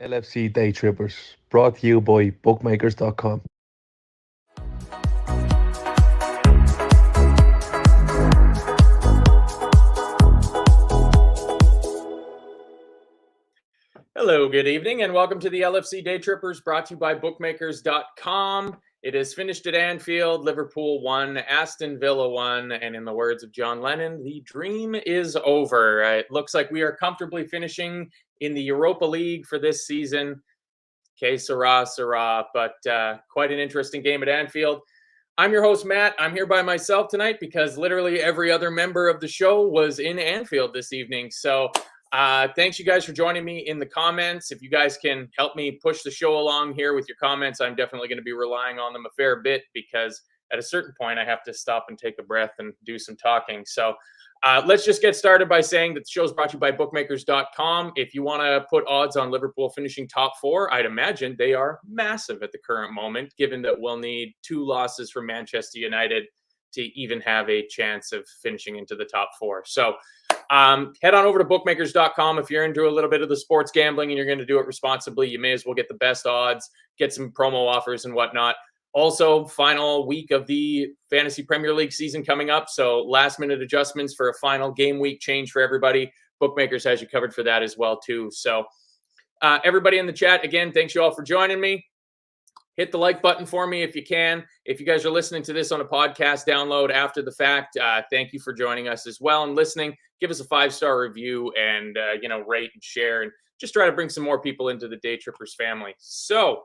LFC Daytrippers, brought to you by bookmakers.com. Hello, good evening, and welcome to the LFC Daytrippers, brought to you by bookmakers.com. It is finished at Anfield. Liverpool won, Aston Villa won, and in the words of John Lennon, the dream is over. It looks like we are comfortably finishing in the Europa League for this season. Que sera, sera, but quite an interesting game at Anfield. I'm your host, Matt. I'm here by myself tonight because literally every other member of the show was in Anfield this evening. So thanks you guys for joining me in the comments. If you guys can help me push the show along here with your comments, I'm definitely going to be relying on them a fair bit because at a certain point I have to stop and take a breath and do some talking. So let's just get started by saying that the show is brought to you by bookmakers.com. If you want to put odds on Liverpool finishing top four, I'd imagine they are massive at the current moment, given that we'll need 2 losses from Manchester United to even have a chance of finishing into the top four. So head on over to bookmakers.com. If you're into a little bit of the sports gambling and you're going to do it responsibly, you may as well get the best odds, get some promo offers and whatnot. Also, final week of the Fantasy Premier League season coming up. So last minute adjustments for a final game week change for everybody. Bookmakers has you covered for that as well, too. So everybody in the chat, again, thanks you all for joining me. Hit the like button for me if you can. If you guys are listening to this on a podcast download after the fact, thank you for joining us as well and listening. Give us a 5-star review and, rate and share and just try to bring some more people into the Daytrippers family. So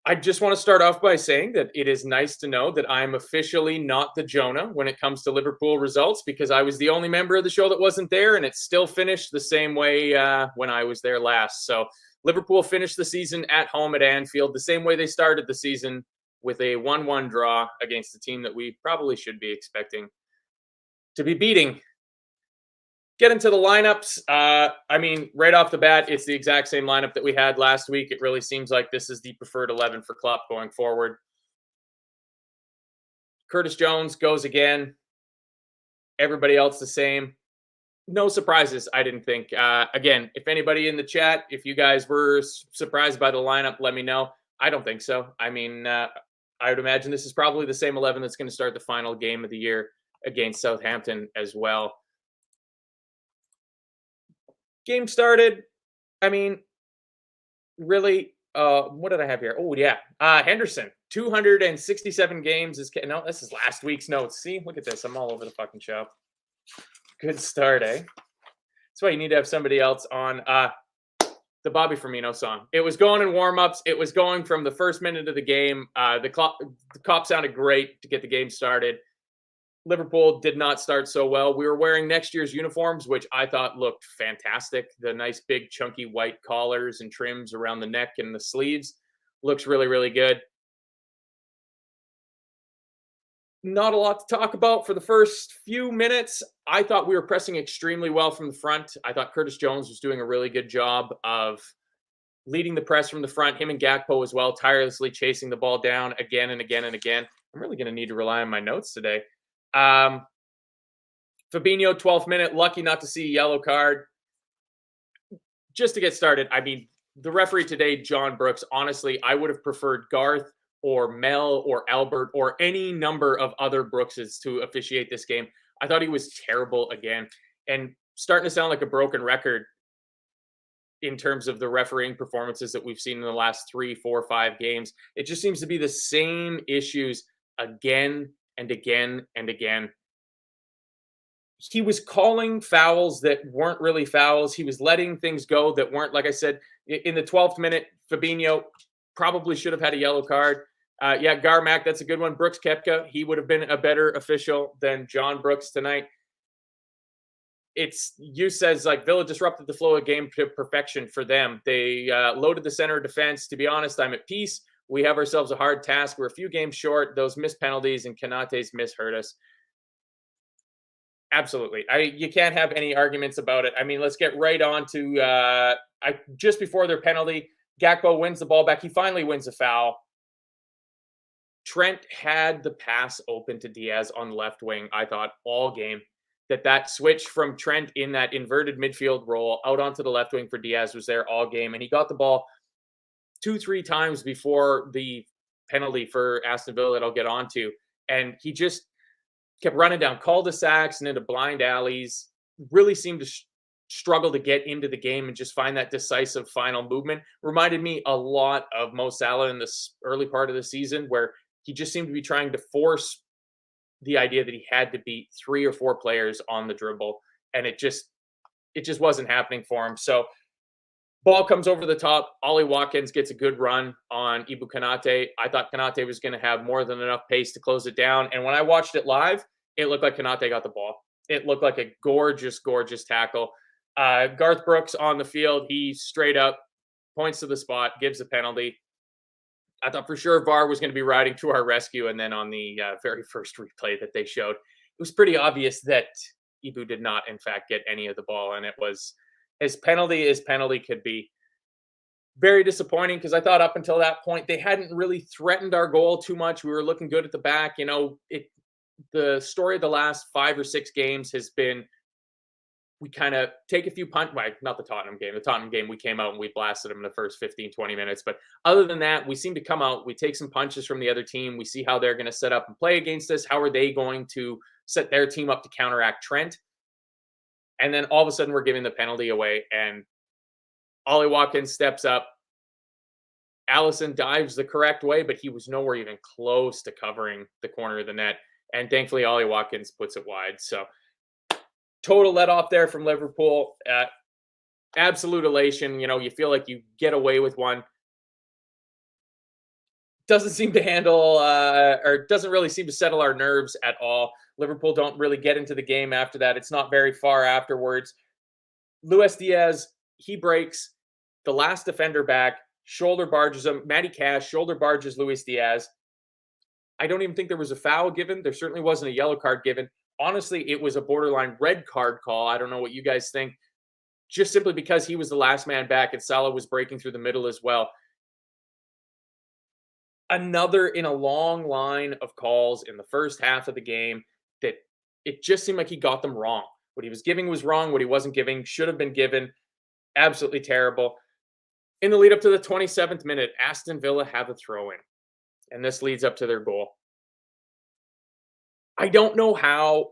I just want to start off by saying that it is nice to know that I'm officially not the Jonah when it comes to Liverpool results because I was the only member of the show that wasn't there and it still finished the same way when I was there last. So Liverpool finished the season at home at Anfield the same way they started the season, with a 1-1 draw against a team that we probably should be expecting to be beating. Get into the lineups. Right off the bat, it's the exact same lineup that we had last week. It really seems like this is the preferred 11 for Klopp going forward. Curtis Jones goes again. Everybody else the same. No surprises, I didn't think. Again, if anybody in the chat, if you guys were surprised by the lineup, let me know. I don't think so. I would imagine this is probably the same 11 that's going to start the final game of the year against Southampton as well. Game started. Really, what did I have here? Oh, yeah. Henderson, 267 games. No, this is last week's notes. See, look at this. I'm all over the fucking show. Good start, eh? That's why you need to have somebody else on the Bobby Firmino song. It was going in warm-ups. It was going from the first minute of the game. The cop sounded great to get the game started. Liverpool did not start so well. We were wearing next year's uniforms, which I thought looked fantastic. The nice big chunky white collars and trims around the neck and the sleeves. Looks really, really good. Not a lot to talk about for the first few minutes. I thought we were pressing extremely well from the front. I thought Curtis Jones was doing a really good job of leading the press from the front. Him and Gakpo as well, tirelessly chasing the ball down again and again and again. I'm really going to need to rely on my notes today. Fabinho, 12th minute, lucky not to see a yellow card. Just to get started, the referee today, John Brooks, honestly, I would have preferred Garth or Mel or Albert or any number of other Brookses to officiate this game. I thought he was terrible again and starting to sound like a broken record in terms of the refereeing performances that we've seen in the last 3, 4, 5 games. It just seems to be the same issues again and again and again. He was calling fouls that weren't really fouls. He was letting things go that weren't, like I said, in the 12th minute, Fabinho probably should have had a yellow card. Garmack, that's a good one. Brooks Koepka, he would have been a better official than John Brooks tonight. You says like Villa disrupted the flow of game to perfection for them. They loaded the center of defense. To be honest, I'm at peace. We have ourselves a hard task. We're a few games short. Those missed penalties and Konate's miss hurt us. Absolutely. You can't have any arguments about it. Let's get right on to just before their penalty, Gakpo wins the ball back. He finally wins a foul. Trent had the pass open to Diaz on left wing, I thought, all game. that switch from Trent in that inverted midfield role out onto the left wing for Diaz was there all game. And he got the ball 2-3 times before the penalty for Aston Villa that I'll get onto. And he just kept running down cul-de-sacs and into blind alleys, really seemed to struggle to get into the game and just find that decisive final movement. Reminded me a lot of Mo Salah in this early part of the season, where he just seemed to be trying to force the idea that he had to beat 3 or 4 players on the dribble, and it just wasn't happening for him. So ball comes over the top. Ollie Watkins gets a good run on Ibou Konate. I thought Konate was going to have more than enough pace to close it down. And when I watched it live, it looked like Konate got the ball. It looked like a gorgeous, gorgeous tackle. Garth Brooks on the field, he straight up points to the spot, gives a penalty. I thought for sure VAR was going to be riding to our rescue. And then on the very first replay that they showed, it was pretty obvious that Ibou did not, in fact, get any of the ball. And it was as penalty could be. Very disappointing, because I thought up until that point, they hadn't really threatened our goal too much. We were looking good at the back. You know, the story of the last 5 or 6 games has been, we kind of take a few punts, well, not the Tottenham game. The Tottenham game, we came out and we blasted them in the first 15, 20 minutes. But other than that, we seem to come out, we take some punches from the other team. We see how they're going to set up and play against us. How are they going to set their team up to counteract Trent? And then all of a sudden, we're giving the penalty away. And Ollie Watkins steps up. Allison dives the correct way, but he was nowhere even close to covering the corner of the net. And thankfully, Ollie Watkins puts it wide. So total let off there from Liverpool. Absolute elation. You know, you feel like you get away with one. Doesn't seem to handle or doesn't really seem to settle our nerves at all. Liverpool don't really get into the game after that. It's not very far afterwards. Luis Diaz, he breaks. The last defender back, shoulder barges him. Matty Cash shoulder barges Luis Diaz. I don't even think there was a foul given. There certainly wasn't a yellow card given. Honestly, it was a borderline red card call. I don't know what you guys think. Just simply because he was the last man back and Salah was breaking through the middle as well. Another in a long line of calls in the first half of the game that it just seemed like he got them wrong. What he was giving was wrong. What he wasn't giving should have been given. Absolutely terrible. In the lead up to the 27th minute, Aston Villa have a throw in. And this leads up to their goal. I don't know how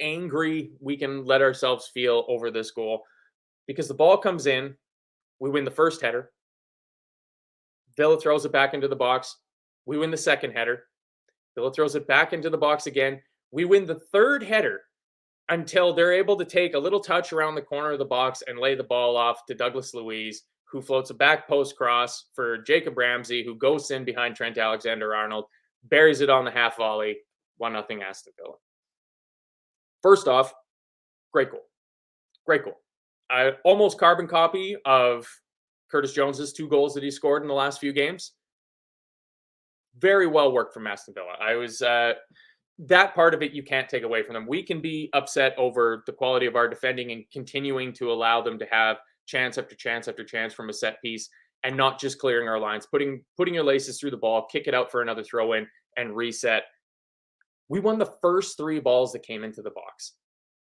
angry we can let ourselves feel over this goal, because the ball comes in, we win the first header. Villa throws it back into the box. We win the second header. Villa throws it back into the box again. We win the third header until they're able to take a little touch around the corner of the box and lay the ball off to Douglas Luiz, who floats a back post cross for Jacob Ramsey, who goes in behind Trent Alexander-Arnold, buries it on the half volley. 1-0 Aston Villa. First off, great goal. Great goal. Almost carbon copy of Curtis Jones's 2 goals that he scored in the last few games. Very well worked from Aston Villa. I was that part of it you can't take away from them. We can be upset over the quality of our defending and continuing to allow them to have chance after chance after chance from a set piece and not just clearing our lines, putting your laces through the ball, kick it out for another throw in and reset. We won the first 3 balls that came into the box.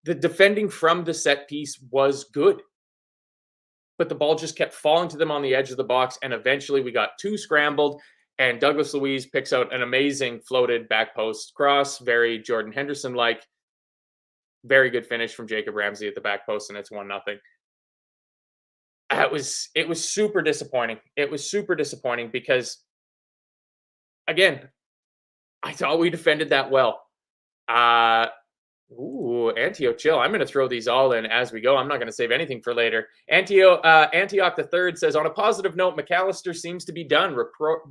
The defending from the set piece was good, but the ball just kept falling to them on the edge of the box. And eventually we got 2 scrambled, and Douglas Luiz picks out an amazing floated back post cross, very Jordan Henderson-like. Very good finish from Jacob Ramsey at the back post, and it's 1-0. It was super disappointing. It was super disappointing because, again, I thought we defended that well. Antioch, chill. I'm going to throw these all in as we go. I'm not going to save anything for later. Antioch the Third says, on a positive note, McAllister seems to be done.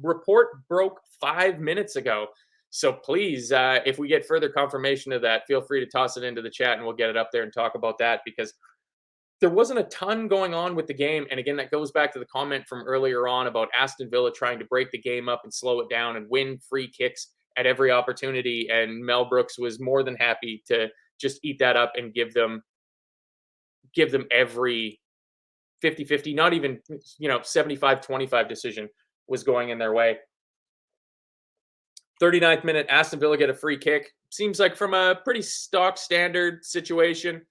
Report broke 5 minutes ago. So please, if we get further confirmation of that, feel free to toss it into the chat and we'll get it up there and talk about that, because there wasn't a ton going on with the game. And again, that goes back to the comment from earlier on about Aston Villa trying to break the game up and slow it down and win free kicks at every opportunity. And Mel Brooks was more than happy to just eat that up and give them every 50-50, not even, 75-25 decision was going in their way. 39th minute, Aston Villa get a free kick. seems like from a pretty stock standard situation,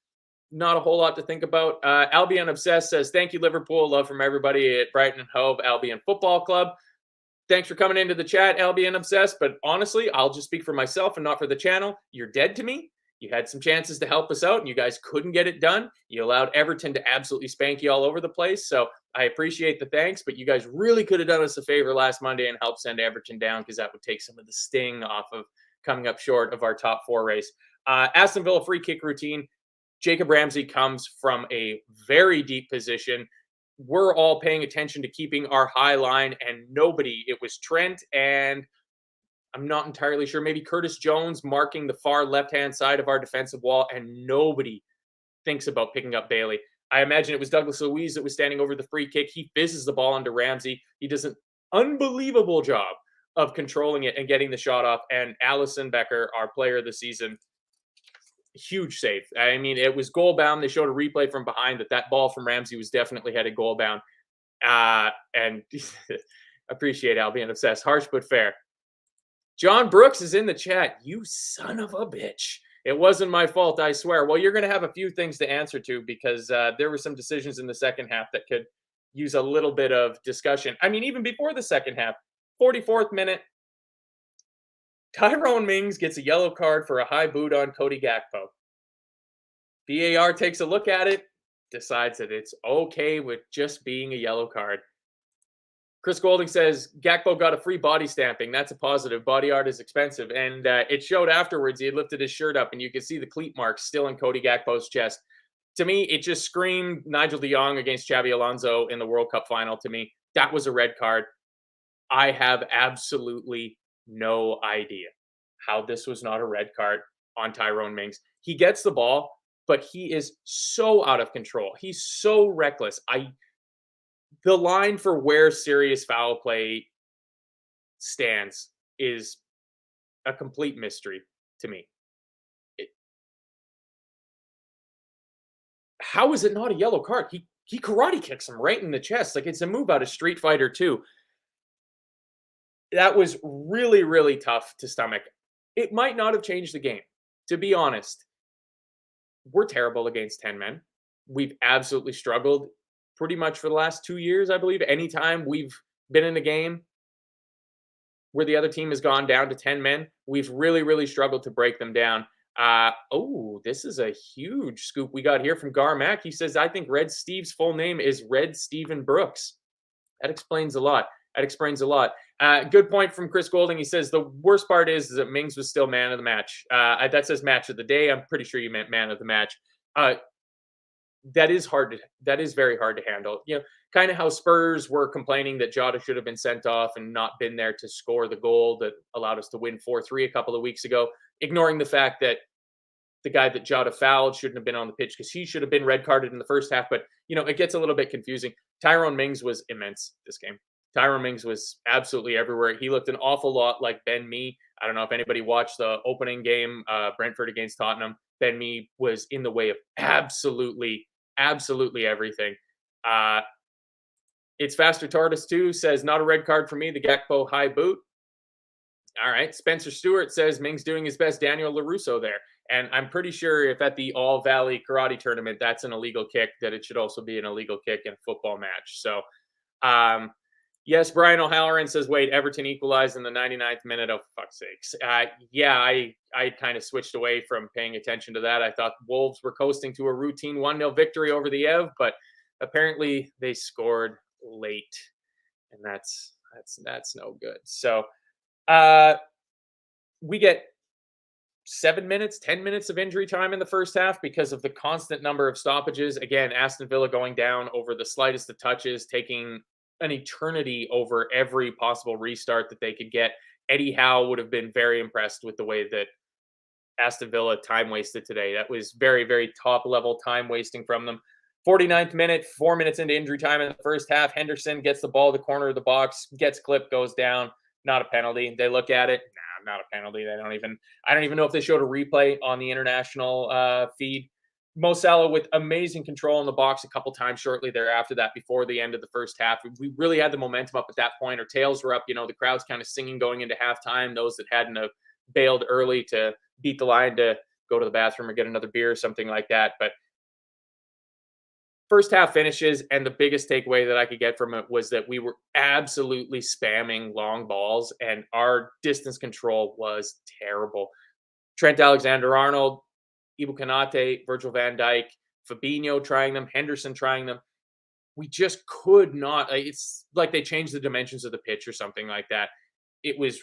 not a whole lot to think about. Albion Obsessed says, thank you, Liverpool. Love from everybody at Brighton and Hove Albion Football Club. Thanks for coming into the chat, Albion Obsessed. But honestly, I'll just speak for myself and not for the channel. You're dead to me. You had some chances to help us out, and you guys couldn't get it done. You allowed Everton to absolutely spank you all over the place. So I appreciate the thanks, but you guys really could have done us a favor last Monday and helped send Everton down, because that would take some of the sting off of coming up short of our top 4 race. Aston Villa free kick routine. Jacob Ramsey comes from a very deep position. We're all paying attention to keeping our high line, and nobody, it was Trent and I'm not entirely sure, maybe Curtis Jones marking the far left-hand side of our defensive wall, and nobody thinks about picking up Bailey. I imagine it was Douglas Luiz that was standing over the free kick. He fizzes the ball into Ramsey. He does an unbelievable job of controlling it and getting the shot off. And Allison Becker, our player of the season, huge save. I mean, it was goal bound. They showed a replay from behind that ball from Ramsey was definitely headed goal bound. And appreciate Albion Obsessed. Harsh but fair. John Brooks is in the chat. You son of a bitch. It wasn't my fault, I swear. Well, you're going to have a few things to answer to, because there were some decisions in the second half that could use a little bit of discussion. I mean, even before the second half, 44th minute, Tyrone Mings gets a yellow card for a high boot on Cody Gakpo. VAR takes a look at it, decides that it's okay with just being a yellow card. Chris Golding says, Gakpo got a free body stamping. That's a positive. Body art is expensive. And it showed afterwards. He had lifted his shirt up, and you could see the cleat marks still in Cody Gakpo's chest. To me, it just screamed Nigel de Jong against Xabi Alonso in the World Cup final to me. That was a red card. I have absolutely no idea how this was not a red card on Tyrone Mings. He gets the ball, but he is so out of control. He's so reckless. The line for where serious foul play stands is a complete mystery to me. How is it not a yellow card? He karate kicks him right in the chest. Like, it's a move out of Street Fighter 2. That was really, really tough to stomach. It might not have changed the game. To be honest, we're terrible against 10 men. We've absolutely struggled pretty much for the last 2 years, I believe. Anytime we've been in a game where the other team has gone down to 10 men, we've really, really struggled to break them down. This is a huge scoop we got here from Garmac. He says, I think Red Steve's full name is Red Steven Brooks. That explains a lot. Good point from Chris Golding. He says, the worst part is that Mings was still man of the match. That says match of the day. I'm pretty sure you meant man of the match. That is very hard to handle. You know, kind of how Spurs were complaining that Jota should have been sent off and not been there to score the goal that allowed us to win 4-3 a couple of weeks ago, ignoring the fact that the guy that Jota fouled shouldn't have been on the pitch because he should have been red carded in the first half. But, you know, it gets a little bit confusing. Tyrone Mings was immense this game. Tyrone Mings was absolutely everywhere. He looked an awful lot like Ben Mee. I don't know if anybody watched the opening game, Brentford against Tottenham. Ben Mee was in the way of absolutely everything. It's Faster Tortoise too, says, not a red card for me, the Gakpo high boot. All right. Spencer Stewart says Mings doing his best, Daniel LaRusso there. And I'm pretty sure if at the All Valley Karate Tournament, that's an illegal kick, that it should also be an illegal kick in a football match. So, yes, Brian O'Halloran says, wait, Everton equalized in the 99th minute. Oh, fuck's sakes. I kind of switched away from paying attention to that. I thought Wolves were coasting to a routine 1-0 victory over the Ev, but apparently they scored late, and that's no good. So we get 10 minutes of injury time in the first half because of the constant number of stoppages. Again, Aston Villa going down over the slightest of touches, taking an eternity over every possible restart that they could get. Eddie Howe would have been very impressed with the way that Aston Villa time wasted today. That was very, very top level time wasting from them. 49th minute, 4 minutes into injury time in the first half, Henderson gets the ball to the corner of the box, gets clipped, goes down. Not a penalty. They look at it. Nah, not a penalty. I don't even know if they showed a replay on the international feed. Mo Salah with amazing control in the box a couple times shortly thereafter that before the end of the first half. We really had the momentum up at that point. Our tails were up. You know, the crowd's kind of singing going into halftime. Those that hadn't have bailed early to beat the line to go to the bathroom or get another beer or something like that. But first half finishes, and the biggest takeaway that I could get from it was that we were absolutely spamming long balls, and our distance control was terrible. Trent Alexander-Arnold, Ibu Konate, Virgil van Dijk, Fabinho trying them, Henderson trying them. We just could not. It's like they changed the dimensions of the pitch or something like that. It was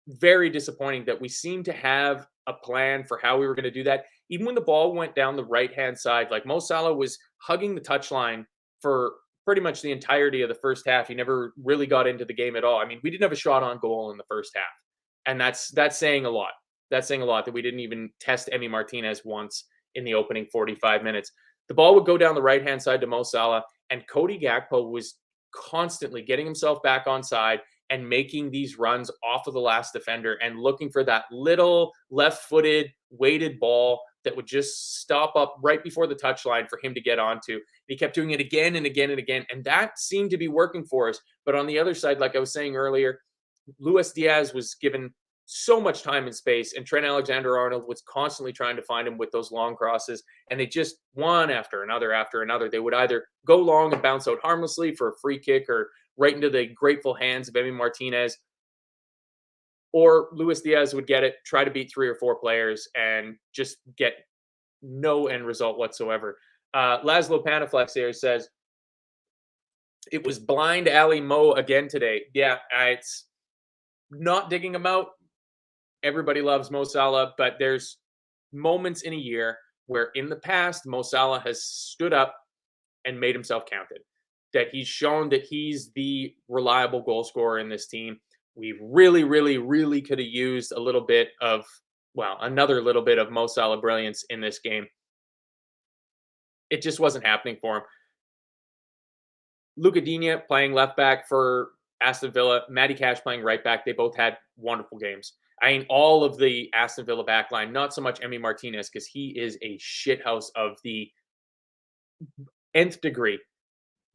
very disappointing that we seemed to have a plan for how we were going to do that. Even when the ball went down the right-hand side, like Mo Salah was hugging the touchline for pretty much the entirety of the first half. He never really got into the game at all. I mean, we didn't have a shot on goal in the first half. And that's saying a lot. That's saying a lot that we didn't even test Emi Martinez once in the opening 45 minutes. The ball would go down the right-hand side to Mo Salah, and Cody Gakpo was constantly getting himself back on side and making these runs off of the last defender and looking for that little left-footed weighted ball that would just stop up right before the touchline for him to get onto. He kept doing it again and again and again, and that seemed to be working for us. But on the other side, like I was saying earlier, Luis Diaz was given so much time and space, and Trent Alexander-Arnold was constantly trying to find him with those long crosses, and they just one after another. They would either go long and bounce out harmlessly for a free kick or right into the grateful hands of Emi Martinez, or Luis Diaz would get it, try to beat 3 or 4 players, and just get no end result whatsoever. Laszlo Panaflex here says, it was blind alley Mo again today. Yeah, it's not digging him out. Everybody loves Mo Salah, but there's moments in a year where in the past, Mo Salah has stood up and made himself counted. That he's shown that he's the reliable goal scorer in this team. We really, really, really could have used a little bit of, well, another little bit of Mo Salah brilliance in this game. It just wasn't happening for him. Luca Digne playing left back for Aston Villa, Matty Cash playing right back. They both had wonderful games. I mean, all of the Aston Villa backline, not so much Emi Martinez, because he is a shithouse of the nth degree.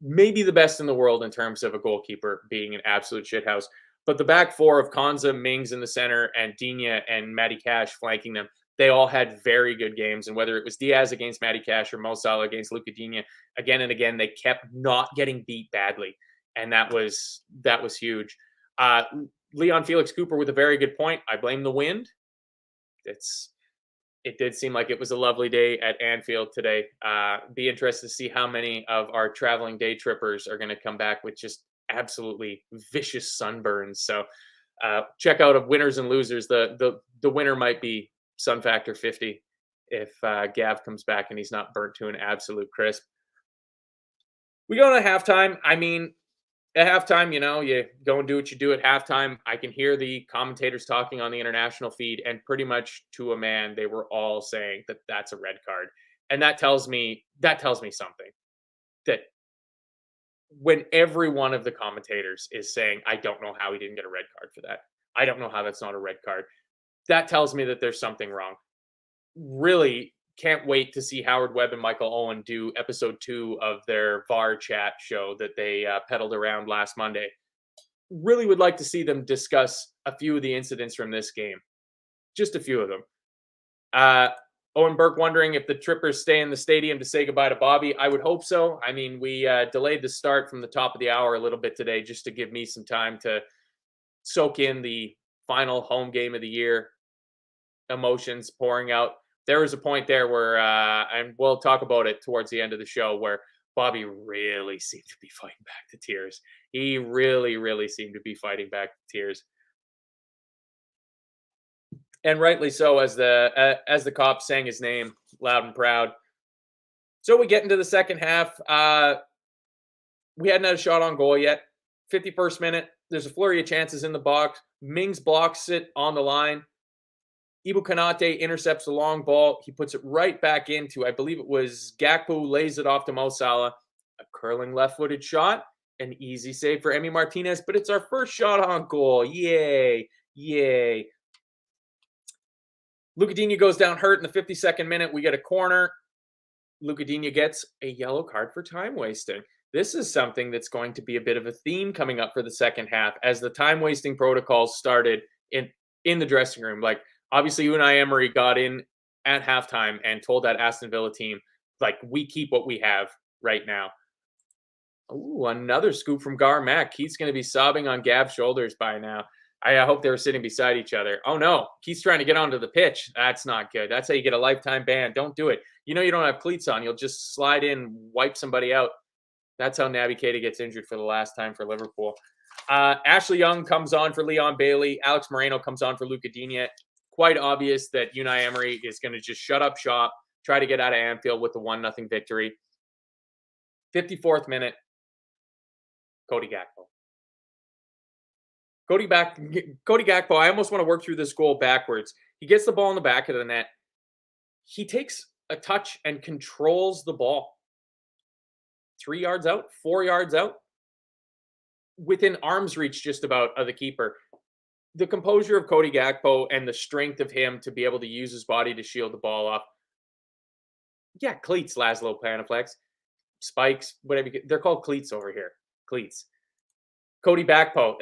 Maybe the best in the world in terms of a goalkeeper being an absolute shithouse. But the back four of Konza, Mings in the center, and Digne and Matty Cash flanking them, they all had very good games. And whether it was Diaz against Matty Cash or Mo Salah against Luca Digne, again and again, they kept not getting beat badly. And that was huge. Leon Felix Cooper with a very good point. I blame the wind. It did seem like it was a lovely day at Anfield today. Be interested to see how many of our traveling day trippers are going to come back with just absolutely vicious sunburns. So check out of winners and losers. The winner might be Sun Factor 50 if Gav comes back and he's not burnt to an absolute crisp. We go to halftime. I mean, at halftime, you know, you go and do what you do at halftime. I can hear the commentators talking on the international feed, and pretty much to a man, they were all saying that that's a red card. And that tells me something. That when every one of the commentators is saying, I don't know how he didn't get a red card for that. I don't know how that's not a red card. That tells me that there's something wrong. Really can't wait to see Howard Webb and Michael Owen do episode 2 of their VAR chat show that they peddled around last Monday. Really would like to see them discuss a few of the incidents from this game. Just a few of them. Owen Burke wondering if the Trippers stay in the stadium to say goodbye to Bobby. I would hope so. I mean, we delayed the start from the top of the hour a little bit today just to give me some time to soak in the final home game of the year. Emotions pouring out. There was a point there where, and we'll talk about it towards the end of the show, where Bobby really seemed to be fighting back the tears. He really, really seemed to be fighting back the tears. And rightly so, as the cop sang his name loud and proud. So we get into the second half. We hadn't had a shot on goal yet. 51st minute, there's a flurry of chances in the box. Mings blocks it on the line. Ibu Konate intercepts the long ball. He puts it right back into, I believe it was Gakpo, lays it off to Mo Salah. A curling left-footed shot. An easy save for Emi Martinez, but it's our first shot on goal. Yay. Yay. Luca Digne goes down hurt in the 52nd minute. We get a corner. Luca Digne gets a yellow card for time wasting. This is something that's going to be a bit of a theme coming up for the second half as the time wasting protocols started in in the dressing room. Like, obviously, Unai Emery got in at halftime and told that Aston Villa team, like, we keep what we have right now. Ooh, another scoop from Gar Mack. Keith's going to be sobbing on Gab's shoulders by now. I hope they were sitting beside each other. Oh, no. Keith's trying to get onto the pitch. That's not good. That's how you get a lifetime ban. Don't do it. You know you don't have cleats on. You'll just slide in, wipe somebody out. That's how Naby Keita gets injured for the last time for Liverpool. Ashley Young comes on for Leon Bailey. Alex Moreno comes on for Luca Digne. Quite obvious that Unai Emery is going to just shut up shop, try to get out of Anfield with the 1-0 victory. 54th minute, Cody Gakpo. Cody Gakpo, I almost want to work through this goal backwards. He gets the ball in the back of the net. He takes a touch and controls the ball. 3 yards out, 4 yards out, within arm's reach just about of the keeper. The composure of Cody Gakpo and the strength of him to be able to use his body to shield the ball off. Yeah, cleats, Laszlo Panaflex. Spikes, whatever. They're called cleats over here. Cleats. Cody Gakpo,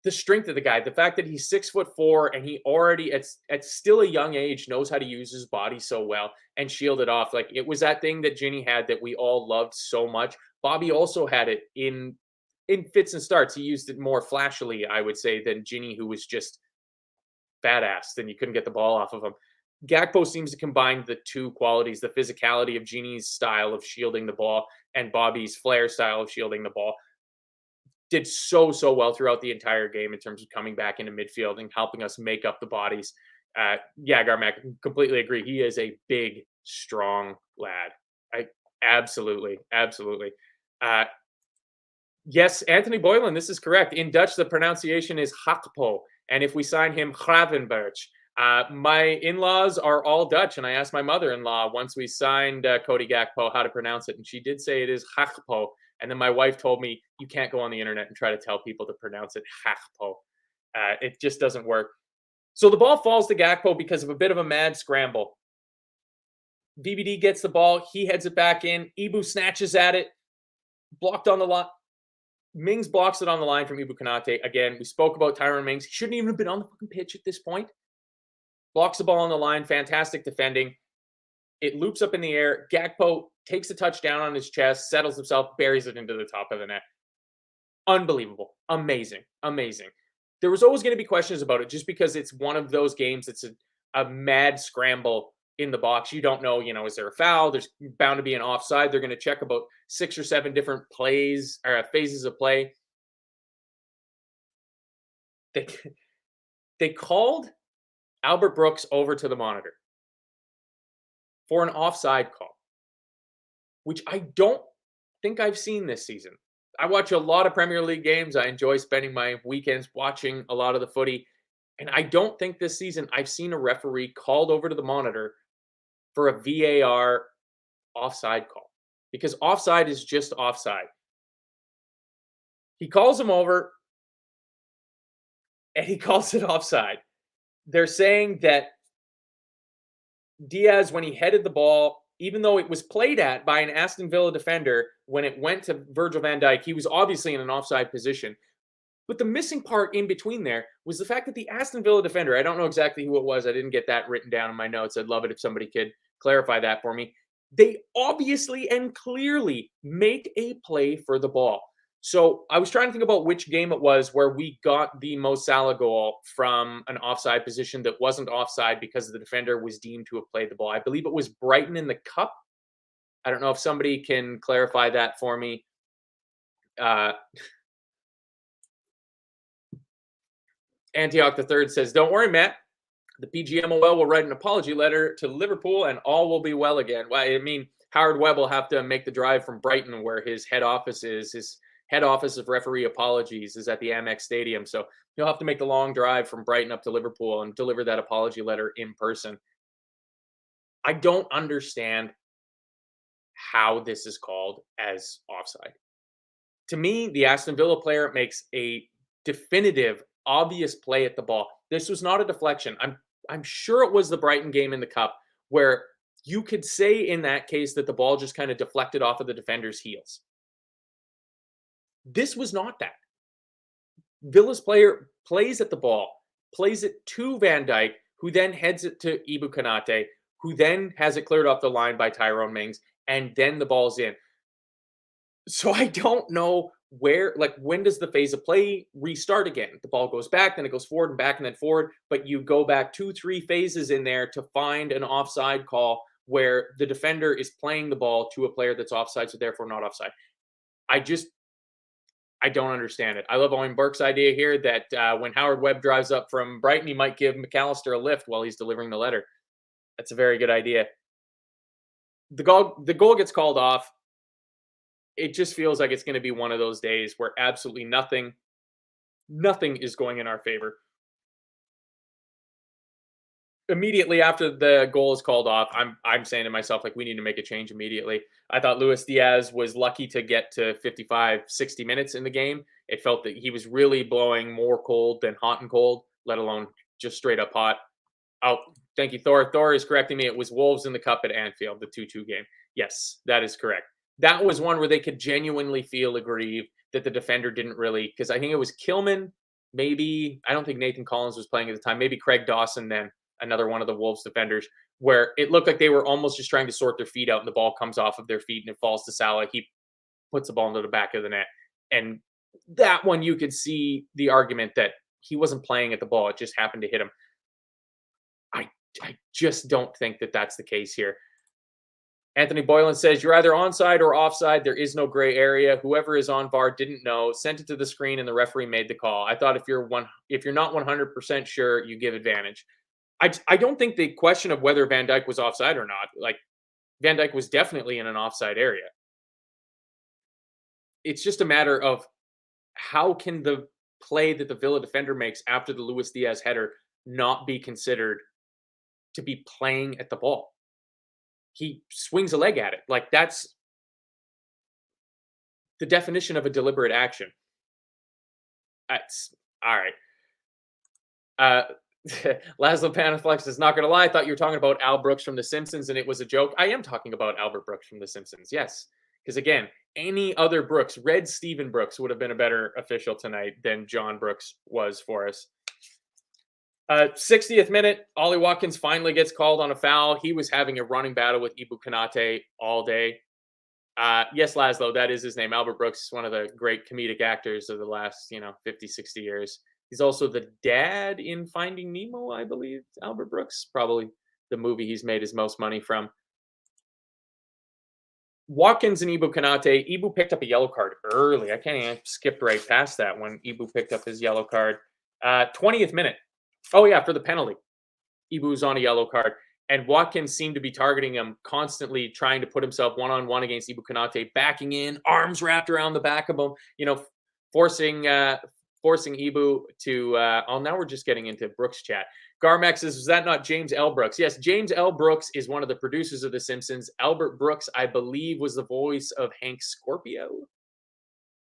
the strength of the guy, the fact that he's 6'4" and he already at still a young age knows how to use his body so well and shield it off. Like, it was that thing that Ginny had that we all loved so much. Bobby also had it in fits and starts. He used it more flashily, I would say, than Ginny, who was just badass and you couldn't get the ball off of him. Gakpo seems to combine the two qualities, the physicality of Ginny's style of shielding the ball and Bobby's flair style of shielding the ball. Did so well throughout the entire game in terms of coming back into midfield and helping us make up the bodies. Garmack, completely agree. He is a big, strong lad. Absolutely. Yes, Anthony Boylan, this is correct. In Dutch, the pronunciation is Gakpo. And if we sign him, Gravenberch. My in-laws are all Dutch, and I asked my mother-in-law once we signed Cody Gakpo how to pronounce it, and she did say it is Gakpo. And then my wife told me, you can't go on the internet and try to tell people to pronounce it Gakpo. It just doesn't work. So the ball falls to Gakpo because of a bit of a mad scramble. VBD gets the ball. He heads it back in. Ibu snatches at it. Blocked on the line. Mings blocks it on the line from Ibu Konate. Again, we spoke about Tyrone Mings. He shouldn't even have been on the fucking pitch at this point. Blocks the ball on the line. Fantastic defending. It loops up in the air. Gakpo takes a touch down on his chest, settles himself, buries it into the top of the net. Unbelievable. Amazing. There was always going to be questions about it just because it's one of those games. It's a mad scramble in the box. You don't know, is there a foul? There's bound to be an offside. They're going to check about 6 or 7 different plays or phases of play. They called Albert Brooks over to the monitor for an offside call, which I don't think I've seen this season. I watch a lot of Premier League games. I enjoy spending my weekends watching a lot of the footy. And I don't think this season I've seen a referee called over to the monitor for a VAR offside call, because offside is just offside. He calls him over and he calls it offside. They're saying that Diaz, when he headed the ball, even though it was played at by an Aston Villa defender, when it went to Virgil van Dijk, he was obviously in an offside position. But the missing part in between there was the fact that the Aston Villa defender, I don't know exactly who it was. I didn't get that written down in my notes. I'd love it if somebody could clarify that for me. They obviously and clearly make a play for the ball. So I was trying to think about which game it was where we got the Mo Salah goal from an offside position that wasn't offside because the defender was deemed to have played the ball. I believe it was Brighton in the Cup. I don't know if somebody can clarify that for me. Antioch III says, don't worry, Matt. The PGMOL will write an apology letter to Liverpool and all will be well again. Well, I mean, Howard Webb will have to make the drive from Brighton where his head office is. His head office of referee apologies is at the Amex Stadium. So he'll have to make the long drive from Brighton up to Liverpool and deliver that apology letter in person. I don't understand how this is called as offside. To me, the Aston Villa player makes a definitive, obvious play at the ball. This was not a deflection. I'm sure it was the Brighton game in the Cup where you could say in that case that the ball just kind of deflected off of the defender's heels. This was not that. Villa's player plays at the ball, plays it to Van Dijk, who then heads it to Ibu Konate, who then has it cleared off the line by Tyrone Mings, and then the ball's in. So I don't know when does the phase of play restart again? The ball goes back, then it goes forward and back and then forward, but you go back 2-3 phases in there to find an offside call where the defender is playing the ball to a player that's offside, so therefore not offside. I don't understand it. I love Owen Burke's idea here that when Howard Webb drives up from Brighton, he might give McAllister a lift while he's delivering the letter. That's a very good idea. The goal gets called off. It just feels like it's going to be one of those days where absolutely nothing is going in our favor. Immediately after the goal is called off, I'm saying to myself, like, we need to make a change immediately. I thought Luis Diaz was lucky to get to 55, 60 minutes in the game. It felt that he was really blowing more cold than hot and cold, let alone just straight up hot. Oh, thank you, Thor. Thor is correcting me. It was Wolves in the Cup at Anfield, the 2-2 game. Yes, that is correct. That was one where they could genuinely feel aggrieved that the defender didn't really, because I think it was Kilman, maybe, I don't think Nathan Collins was playing at the time, maybe Craig Dawson then, another one of the Wolves defenders, where it looked like they were almost just trying to sort their feet out and the ball comes off of their feet and it falls to Salah. He puts the ball into the back of the net. And that one, you could see the argument that he wasn't playing at the ball. It just happened to hit him. I just don't think that that's the case here. Anthony Boylan says, you're either onside or offside. There is no gray area. Whoever is on VAR didn't know, sent it to the screen, and the referee made the call. I thought if you're not 100% sure, you give advantage. I don't think the question of whether Van Dijk was offside or not, like, Van Dijk was definitely in an offside area. It's just a matter of how can the play that the Villa defender makes after the Luis Diaz header not be considered to be playing at the ball. He swings a leg at it. Like, that's the definition of a deliberate action. That's all right. Laszlo Panaflex is not going to lie. I thought you were talking about Al Brooks from The Simpsons and it was a joke. I am talking about Albert Brooks from The Simpsons. Yes. Because again, any other Brooks, Red Stephen Brooks would have been a better official tonight than John Brooks was for us. 60th minute, Ollie Watkins finally gets called on a foul. He was having a running battle with Ibu Konate all day. Yes, Laszlo, that is his name. Albert Brooks, one of the great comedic actors of the last, 50, 60 years. He's also the dad in Finding Nemo, I believe, Albert Brooks. Probably the movie he's made his most money from. Watkins and Ibu Konate. Ibu picked up a yellow card early. I can't even skipped right past that when Ibu picked up his yellow card. 20th minute. Oh, yeah, for the penalty. Ibu's on a yellow card. And Watkins seemed to be targeting him, constantly trying to put himself one-on-one against Ibu Konate, backing in, arms wrapped around the back of him, forcing Ibu to, now we're just getting into Brooks chat. Garmax says, is that not James L. Brooks? Yes, James L. Brooks is one of the producers of The Simpsons. Albert Brooks, I believe, was the voice of Hank Scorpio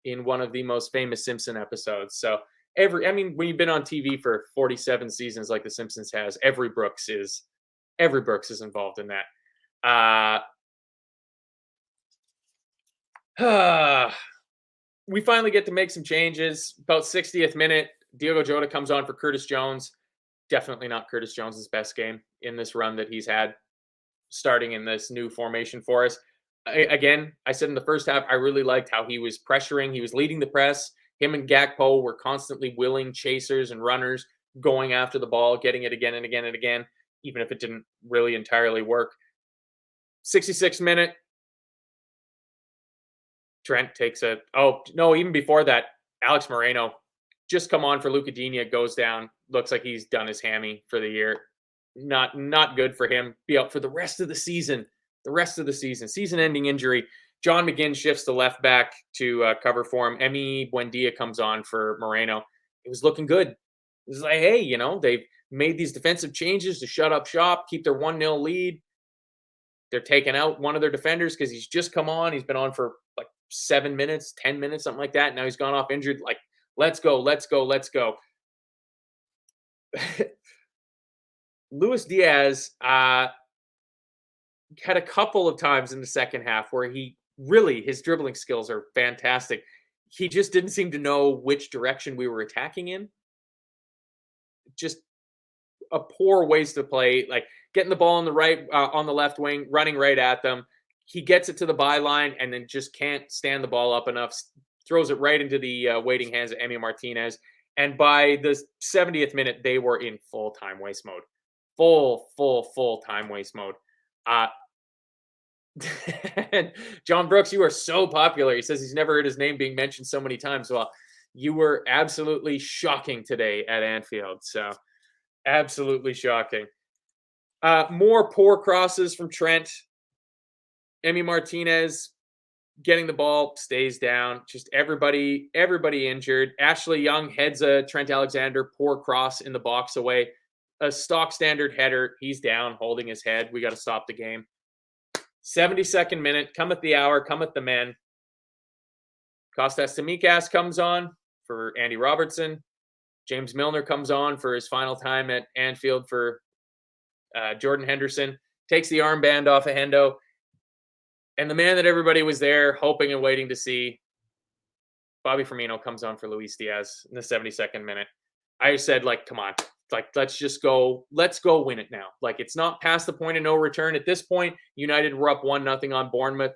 in one of the most famous Simpson episodes. So when you've been on TV for 47 seasons like The Simpsons has, every Brooks is involved in that. We finally get to make some changes. About 60th minute, Diogo Jota comes on for Curtis Jones. Definitely not Curtis Jones's best game in this run that he's had, starting in this new formation for us. Again, I said in the first half, I really liked how he was pressuring. He was leading the press. Him and Gakpo were constantly willing chasers and runners, going after the ball, getting it again and again and again, even if it didn't really entirely work. 66th minute, Trent takes even before that, Alex Moreno just come on for Luca Digne, goes down, looks like he's done his hammy for the year. Not good for him. Be out for the rest of the season. Season-ending injury. John McGinn shifts to left back to cover for him. Emi Buendia comes on for Moreno. It was looking good. It was like, hey, they've made these defensive changes to shut up shop, keep their 1-0 lead. They're taking out one of their defenders because he's just come on. He's been on for like 7 minutes, 10 minutes, something like that. Now he's gone off injured. Like, let's go. Luis Diaz had a couple of times in the second half where his dribbling skills are fantastic. He just didn't seem to know which direction we were attacking in. just a poor waste of play. Like getting the ball on the right, on the left wing, running right at them. He gets it to the byline and then just can't stand the ball up enough. Throws it right into the waiting hands of Emi Martinez. And by the 70th minute, they were in full time waste mode. Full time waste mode. John Brooks, you are so popular. He says he's never heard his name being mentioned so many times. Well, you were absolutely shocking today at Anfield. So, absolutely shocking. More poor crosses from Trent. Emi Martinez getting the ball, stays down. Just everybody injured. Ashley Young heads a Trent Alexander poor cross in the box away. A stock standard header. He's down, holding his head. We got to stop the game. 72nd minute. Cometh the hour. Cometh the men. Kostas Tsimikas comes on for Andy Robertson. James Milner comes on for his final time at Anfield for Jordan Henderson. Takes the armband off of Hendo. And the man that everybody was there hoping and waiting to see, Bobby Firmino, comes on for Luis Diaz in the 72nd minute. I said, like, come on. Like, let's go win it now. Like, it's not past the point of no return. At this point, United were up 1-0 on Bournemouth.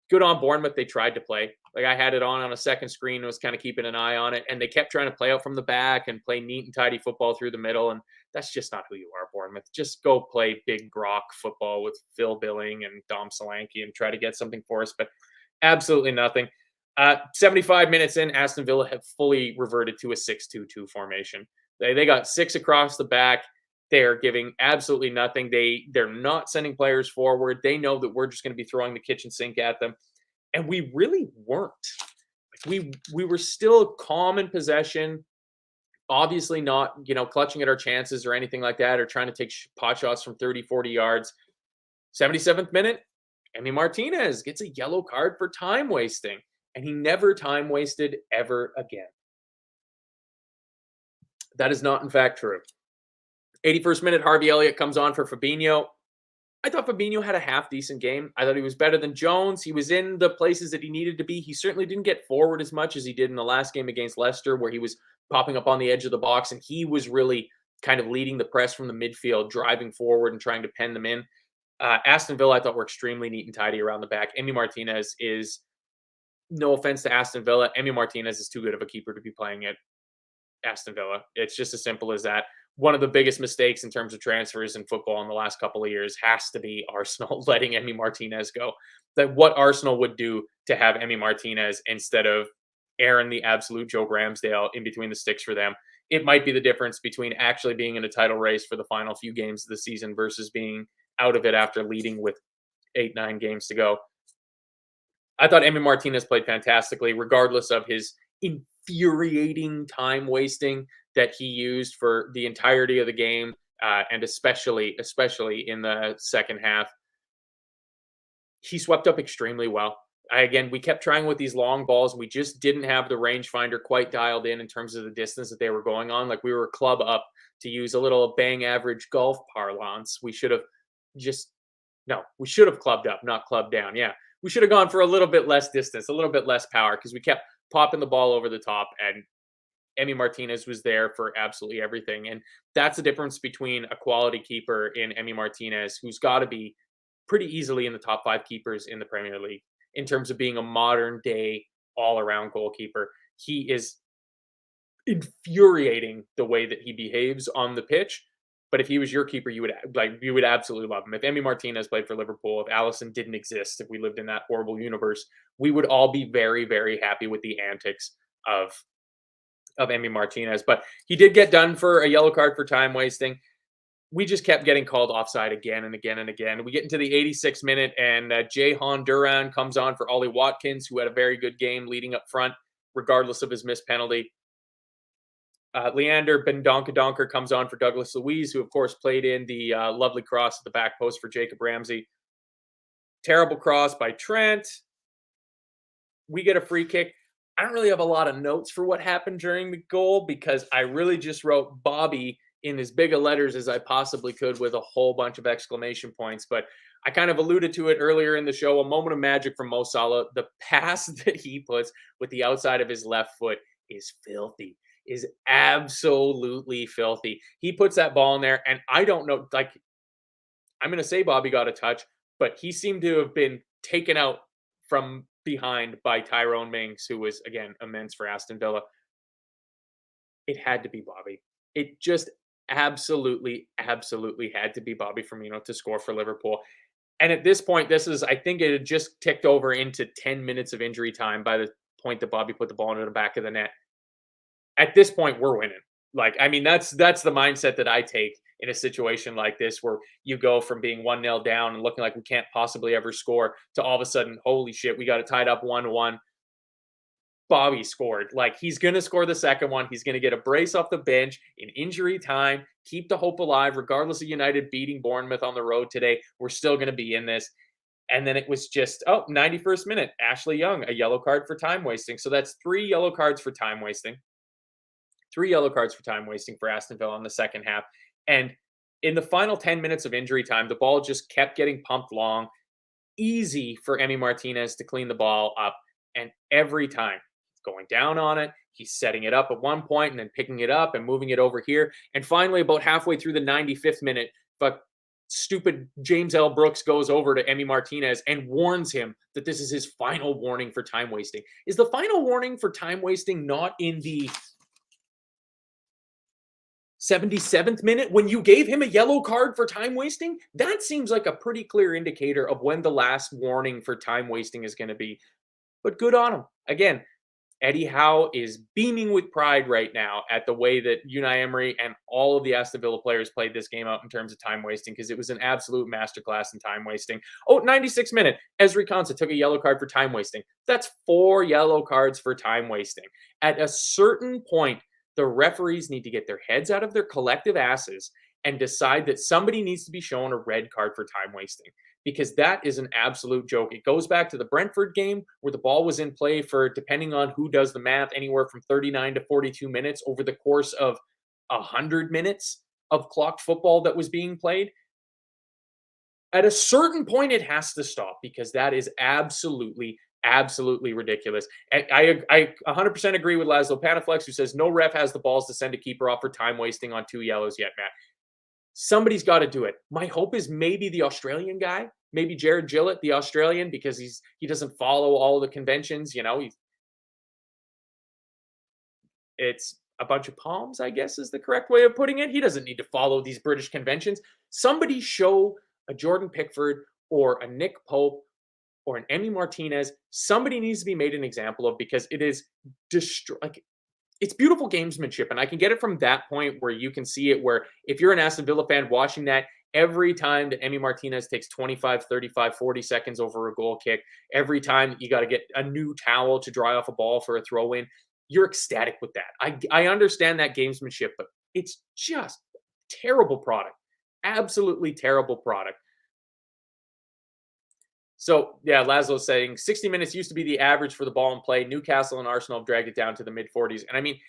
Good on Bournemouth. They tried to play. Like, I had it on a second screen and was kind of keeping an eye on it. And they kept trying to play out from the back and play neat and tidy football through the middle. And that's just not who you are, Bournemouth. Just go play big Grok football with Phil Billing and Dom Solanke and try to get something for us. But absolutely nothing. 75 minutes in, Aston Villa have fully reverted to a 6-2-2 formation. They got 6 across the back. They're giving absolutely nothing. They're not sending players forward. They know that we're just going to be throwing the kitchen sink at them. And we really weren't. We were still calm in possession, obviously not, clutching at our chances or anything like that, or trying to take pot shots from 30, 40 yards. 77th minute, Emi Martinez gets a yellow card for time wasting. And he never time wasted ever again. That is not, in fact, true. 81st minute, Harvey Elliott comes on for Fabinho. I thought Fabinho had a half-decent game. I thought he was better than Jones. He was in the places that he needed to be. He certainly didn't get forward as much as he did in the last game against Leicester, where he was popping up on the edge of the box, and he was really kind of leading the press from the midfield, driving forward and trying to pen them in. Aston Villa, I thought, were extremely neat and tidy around the back. Emi Martinez is, no offense to Aston Villa, Emi Martinez is too good of a keeper to be playing at Aston Villa. It's just as simple as that. One of the biggest mistakes in terms of transfers in football in the last couple of years has to be Arsenal letting Emi Martinez go. That what Arsenal would do to have Emi Martinez instead of Aaron, the absolute Joe Ramsdale, in between the sticks for them. It might be the difference between actually being in a title race for the final few games of the season versus being out of it after leading with 8-9 games to go. I thought Emi Martinez played fantastically, regardless of his infuriating time wasting that he used for the entirety of the game, and especially in the second half. He swept up extremely well. We kept trying with these long balls. We just didn't have the rangefinder quite dialed in terms of the distance that they were going on. Like, we were club up, to use a little bang average golf parlance. We should have clubbed up, not clubbed down. Yeah. We should have gone for a little bit less distance, a little bit less power, because we kept popping the ball over the top, and Emi Martinez was there for absolutely everything. And that's the difference between a quality keeper in Emi Martinez, who's got to be pretty easily in the top 5 keepers in the Premier League in terms of being a modern day all-around goalkeeper. He is infuriating the way that he behaves on the pitch. But if he was your keeper, you would absolutely love him. If Emi Martinez played for Liverpool, if Alisson didn't exist, if we lived in that horrible universe, we would all be very, very happy with the antics of Emi Martinez. But he did get done for a yellow card for time wasting. We just kept getting called offside again and again and again. We get into the 86th minute, and Jehan Duran comes on for Ollie Watkins, who had a very good game leading up front, regardless of his missed penalty. Leander Bendonkadonker comes on for Douglas Luiz, who, of course, played in the lovely cross at the back post for Jacob Ramsey. Terrible cross by Trent. We get a free kick. I don't really have a lot of notes for what happened during the goal, because I really just wrote Bobby in as big of letters as I possibly could with a whole bunch of exclamation points. But I kind of alluded to it earlier in the show. A moment of magic from Mo Salah. The pass that he puts with the outside of his left foot is filthy. is absolutely filthy. He puts that ball in there, and I don't know, like, I'm going to say Bobby got a touch, but he seemed to have been taken out from behind by Tyrone Mings, who was, again, immense for Aston Villa. It had to be Bobby. It just absolutely, absolutely had to be Bobby Firmino to score for Liverpool. And at this point, I think it had just ticked over into 10 minutes of injury time by the point that Bobby put the ball into the back of the net. At this point, we're winning. Like, I mean, that's the mindset that I take in a situation like this, where you go from being 1-0 down and looking like we can't possibly ever score to all of a sudden, holy shit, we got it tied up 1-1. Bobby scored. Like, he's going to score the second one. He's going to get a brace off the bench in injury time, keep the hope alive, regardless of United beating Bournemouth on the road today. We're still going to be in this. And then it was just, 91st minute, Ashley Young, a yellow card for time wasting. So that's 3 yellow cards for time wasting. 3 yellow cards for time wasting for Aston Villa in the second half. And in the final 10 minutes of injury time, the ball just kept getting pumped long. Easy for Emi Martinez to clean the ball up. And every time, going down on it, he's setting it up at one point and then picking it up and moving it over here. And finally, about halfway through the 95th minute, but stupid James L. Brooks goes over to Emi Martinez and warns him that this is his final warning for time wasting. Is the final warning for time wasting not in the 77th minute when you gave him a yellow card for time wasting? That seems like a pretty clear indicator of when the last warning for time wasting is going to be. But good on him. Again, Eddie Howe is beaming with pride right now at the way that Unai Emery and all of the Aston Villa players played this game out in terms of time wasting, because it was an absolute masterclass in time wasting. 96th minute, Ezri Konsa took a yellow card for time wasting. That's 4 yellow cards for time wasting. At a certain point, the referees need to get their heads out of their collective asses and decide that somebody needs to be shown a red card for time wasting, because that is an absolute joke. It goes back to the Brentford game where the ball was in play for, depending on who does the math, anywhere from 39 to 42 minutes over the course of 100 minutes of clocked football that was being played. At a certain point, it has to stop, because that is absolutely ridiculous. I 100% agree with Laszlo Panaflex, who says no ref has the balls to send a keeper off for time wasting on 2 yellows yet, Matt. Somebody's got to do it. My hope is maybe the Australian guy, maybe Jared Gillett, the Australian, because he doesn't follow all the conventions. It's a bunch of palms, I guess is the correct way of putting it. He doesn't need to follow these British conventions. Somebody show a Jordan Pickford or a Nick Pope or an Emi Martinez. Somebody needs to be made an example of, because it is it's beautiful gamesmanship. And I can get it from that point where you can see it, where if you're an Aston Villa fan watching that, every time that Emi Martinez takes 25, 35, 40 seconds over a goal kick, every time you got to get a new towel to dry off a ball for a throw in, you're ecstatic with that. I understand that gamesmanship, but it's just terrible product. Absolutely terrible product. So, yeah, Laszlo's saying 60 minutes used to be the average for the ball in play. Newcastle and Arsenal have dragged it down to the mid-40s. And I mean,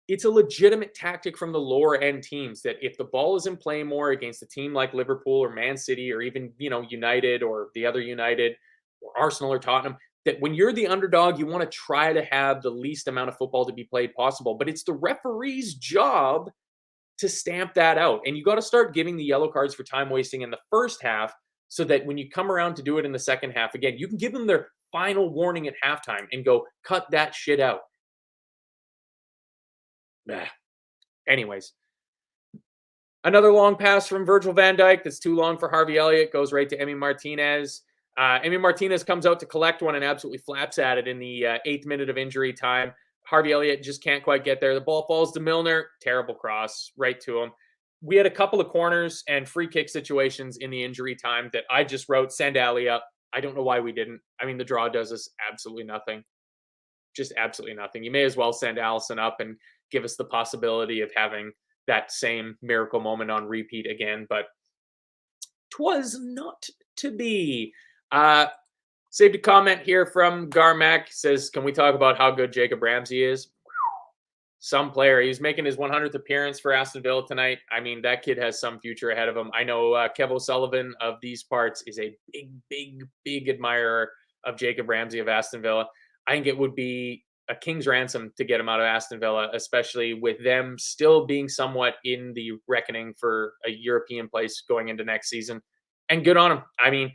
it's a legitimate tactic from the lower end teams that if the ball is in play more against a team like Liverpool or Man City or even, United or the other United or Arsenal or Tottenham, that when you're the underdog, you want to try to have the least amount of football to be played possible. But it's the referee's job to stamp that out. And you got to start giving the yellow cards for time wasting in the first half, so that when you come around to do it in the second half, again, you can give them their final warning at halftime and go, cut that shit out. Anyways, another long pass from Virgil van Dijk that's too long for Harvey Elliott, goes right to Emi Martinez. Emi Martinez comes out to collect one and absolutely flaps at it in the 8th minute of injury time. Harvey Elliott just can't quite get there. The ball falls to Milner. Terrible cross right to him. We had a couple of corners and free kick situations in the injury time that I just wrote, send Ali up. I don't know why we didn't. I mean, the draw does us absolutely nothing. Just absolutely nothing. You may as well send Allison up and give us the possibility of having that same miracle moment on repeat again, but 'twas not to be. Saved a comment here from Garmac. Says, can we talk about how good Jacob Ramsey is? Some player. He's making his 100th appearance for Aston Villa tonight. I mean, that kid has some future ahead of him. I know Kev O'Sullivan of these parts is a big admirer of Jacob Ramsey of Aston Villa. I think it would be a king's ransom to get him out of Aston Villa, especially with them still being somewhat in the reckoning for a European place going into next season. And good on him. I mean,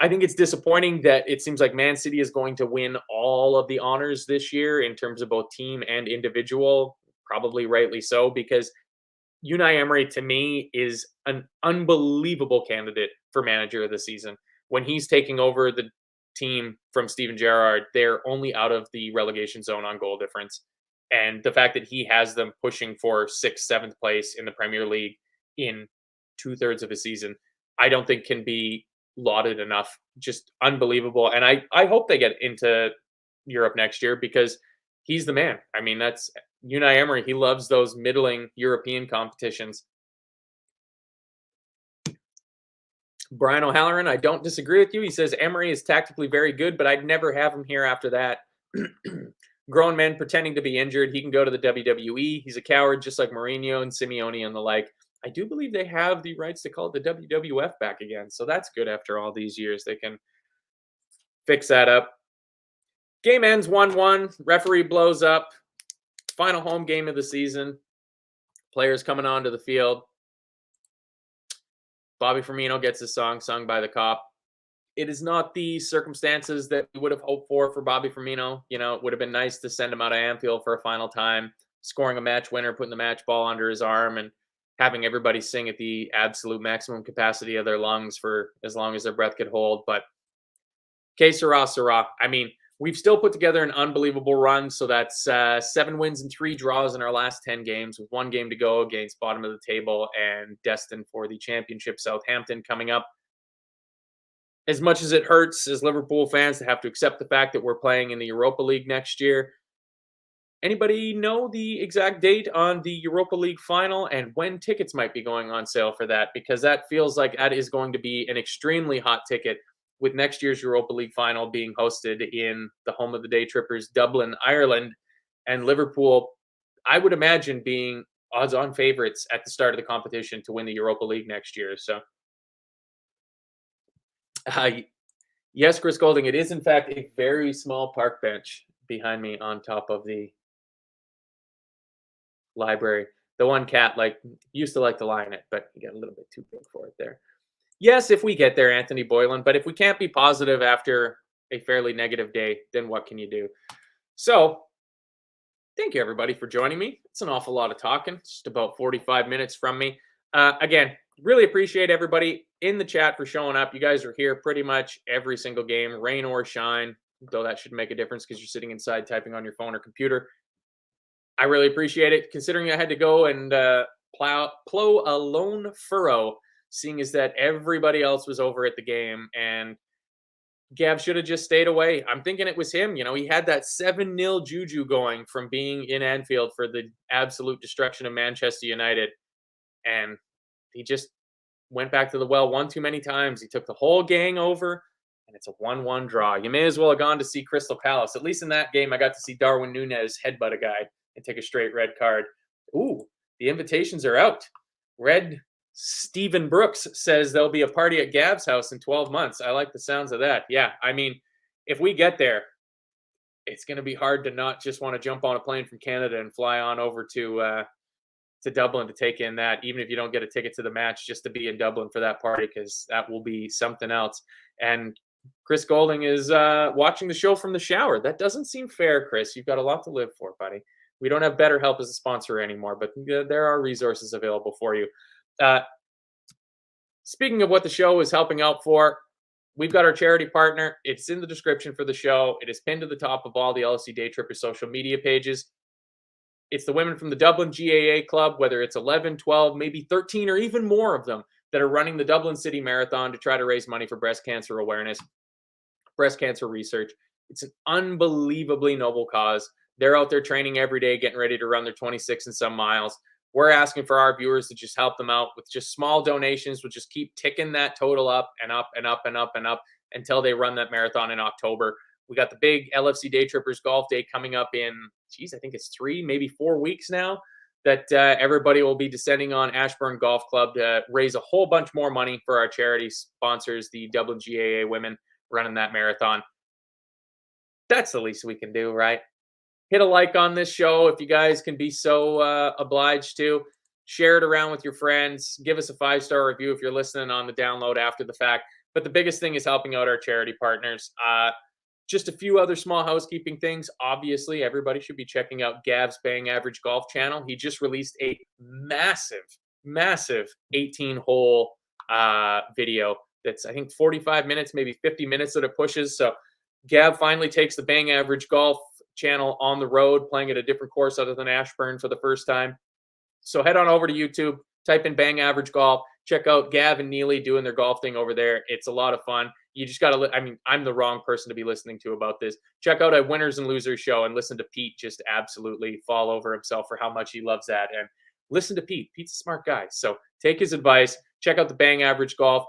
I think it's disappointing that it seems like Man City is going to win all of the honors this year in terms of both team and individual, probably rightly so, because Unai Emery, to me, is an unbelievable candidate for manager of the season. When he's taking over the team from Steven Gerrard, they're only out of the relegation zone on goal difference. And the fact that he has them pushing for 6th, 7th place in the Premier League in 2/3 of a season, I don't think can be lauded enough. Just unbelievable. And I hope they get into Europe next year because he's the man. I mean, that's Unai Emery. He loves those middling European competitions. Brian O'Halloran, I don't disagree with you. He says Emery is tactically very good, but I'd never have him here after that. Grown men pretending to be injured. He can go to the WWE. He's a coward, just like Mourinho and Simeone and the like. I do believe they have the rights to call it the WWF back again. So that's good after all these years. They can fix that up. Game ends 1-1. Referee blows up. Final home game of the season. Players coming onto the field. Bobby Firmino gets his song sung by the cop. It is not the circumstances that we would have hoped for Bobby Firmino. You know, it would have been nice to send him out of Anfield for a final time, scoring a match winner, putting the match ball under his arm, and having everybody sing at the absolute maximum capacity of their lungs for as long as their breath could hold. But que sera, sera. I mean, we've still put together an unbelievable run. So that's 7 wins and 3 draws in our last 10 games with 1 game to go against bottom of the table and destined for the championship Southampton coming up. As much as it hurts as Liverpool fans to have to accept the fact that we're playing in the Europa League next year, anybody know the exact date on the Europa League final and when tickets might be going on sale for that? Because that feels like that is going to be an extremely hot ticket, with next year's Europa League final being hosted in the home of the Daytrippers, Dublin, Ireland, and Liverpool, I would imagine, being odds-on favorites at the start of the competition to win the Europa League next year. So, yes, Chris Golding, it is in fact a very small park bench behind me on top of the library. The one cat used to like to lie in it, but you got a little bit too big for it there. Yes, if we get there, Anthony Boylan, but if we can't be positive after a fairly negative day, then what can you do? So, thank you everybody for joining me. It's an awful lot of talking, just about 45 minutes from me. Again, really appreciate everybody in the chat for showing up. You guys are here pretty much every single game, rain or shine, though that shouldn't make a difference because you're sitting inside typing on your phone or computer. I really appreciate it, considering I had to go and plow a lone furrow, seeing as that everybody else was over at the game, and Gav should have just stayed away. I'm thinking it was him. You know, he had that 7-0 juju going from being in Anfield for the absolute destruction of Manchester United, and he just went back to the well one too many times. He took the whole gang over, and it's a 1-1 draw. You may as well have gone to see Crystal Palace. At least in that game, I got to see Darwin Núñez headbutt a guy and take a straight red card. Ooh, the invitations are out. Red Stephen Brooks says there'll be a party at Gav's house in 12 months. I like the sounds of that. Yeah, I mean, if we get there, it's going to be hard to not just want to jump on a plane from Canada and fly on over to Dublin to take in that, even if you don't get a ticket to the match, just to be in Dublin for that party, because that will be something else. And Chris Golding is watching the show from the shower. That doesn't seem fair, Chris. You've got a lot to live for, buddy. We don't have BetterHelp as a sponsor anymore, but there are resources available for you. Speaking of what the show is helping out for, we've got our charity partner. It's in the description for the show. It is pinned to the top of all the LFC Daytrippers social media pages. It's the women from the Dublin GAA Club, whether it's 11, 12, maybe 13 or even more of them, that are running the Dublin City Marathon to try to raise money for breast cancer awareness, breast cancer research. It's an unbelievably noble cause. They're out there training every day, getting ready to run their 26 and some miles. We're asking for our viewers to just help them out with just small donations. We'll just keep ticking that total up and up and up and up and up until they run that marathon in October. We got the big LFC Daytrippers Golf Day coming up in, I think it's 3, maybe 4 weeks now, that everybody will be descending on Ashburn Golf Club to raise a whole bunch more money for our charity sponsors, the Dublin GAA women running that marathon. That's the least we can do, right? Hit a like on this show if you guys can be so obliged to. Share it around with your friends. Give us a 5-star review if you're listening on the download after the fact. But the biggest thing is helping out our charity partners. Just a few other small housekeeping things. Obviously, everybody should be checking out Gav's Bang Average Golf channel. He just released a massive 18-hole video that's, I think, 45 minutes, maybe 50 minutes that it pushes. So Gav finally takes the Bang Average Golf channel on the road, playing at a different course other than Ashburn for the first time. So head on over to YouTube, type in Bang Average Golf, check out Gav and Neely doing their golf thing over there. It's a lot of fun. You just got to, I mean, I'm the wrong person to be listening to about this. Check out a Winners and Losers show and listen to Pete just absolutely fall over himself for how much he loves that. And listen to Pete. Pete's a smart guy. So take his advice. Check out the Bang Average Golf.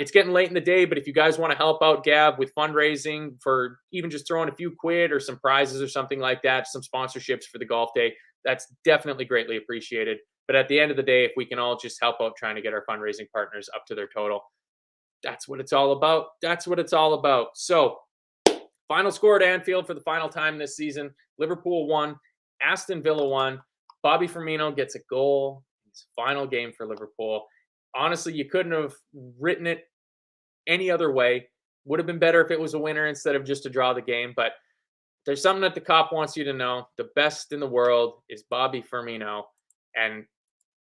It's getting late in the day, but if you guys want to help out Gav with fundraising for even just throwing a few quid or some prizes or something like that, some sponsorships for the golf day, that's definitely greatly appreciated. But at the end of the day, if we can all just help out trying to get our fundraising partners up to their total, that's what it's all about. That's what it's all about. So, final score at Anfield for the final time this season. Liverpool won. Aston Villa won. Bobby Firmino gets a goal. It's final game for Liverpool. Honestly, you couldn't have written it any other way. Would have been better if it was a winner instead of just to draw the game. But there's something that the cop wants you to know. The best in the world is Bobby Firmino. And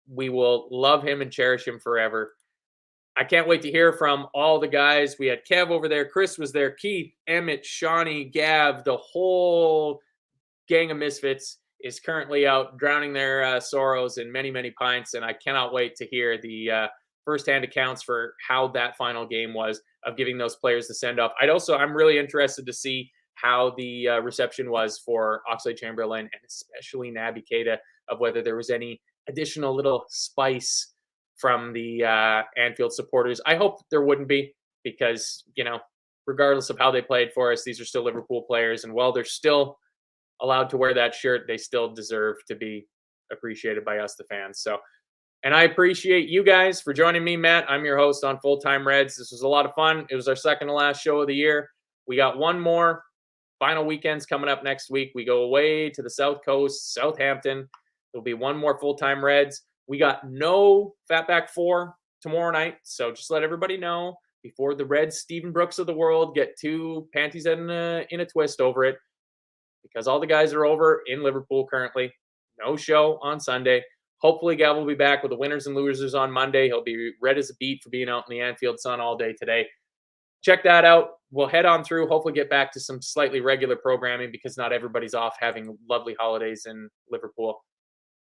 we will love him and cherish him forever. I can't wait to hear from all the guys. We had Kev over there. Chris was there. Keith, Emmett, Shawnee, Gav, the whole gang of misfits is currently out drowning their sorrows in many, many pints. And I cannot wait to hear the firsthand accounts for how that final game was of giving those players the send-off. I'm really interested to see how the reception was for Oxlade-Chamberlain and especially Naby Keita, of whether there was any additional little spice from the Anfield supporters. I hope there wouldn't be because, regardless of how they played for us, these are still Liverpool players. And while they're still allowed to wear that shirt, they still deserve to be appreciated by us, the fans. So, and I appreciate you guys for joining me, Matt. I'm your host on Full Time Reds. This was a lot of fun. It was our second to last show of the year. We got one more final weekends coming up next week. We go away to the South Coast, Southampton. There'll be one more Full Time Reds. We got no Fatback 4 tomorrow night, so just let everybody know before the Reds Stephen Brooks of the world get two panties in a twist over it, because all the guys are over in Liverpool currently. No show on Sunday. Hopefully, Gav will be back with the winners and losers on Monday. He'll be red as a beet for being out in the Anfield sun all day today. Check that out. We'll head on through, hopefully get back to some slightly regular programming because not everybody's off having lovely holidays in Liverpool.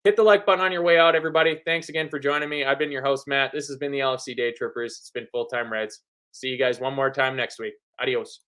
Hit the like button on your way out, everybody. Thanks again for joining me. I've been your host, Matt. This has been the LFC Daytrippers. It's been Full Time Reds. See you guys one more time next week. Adios.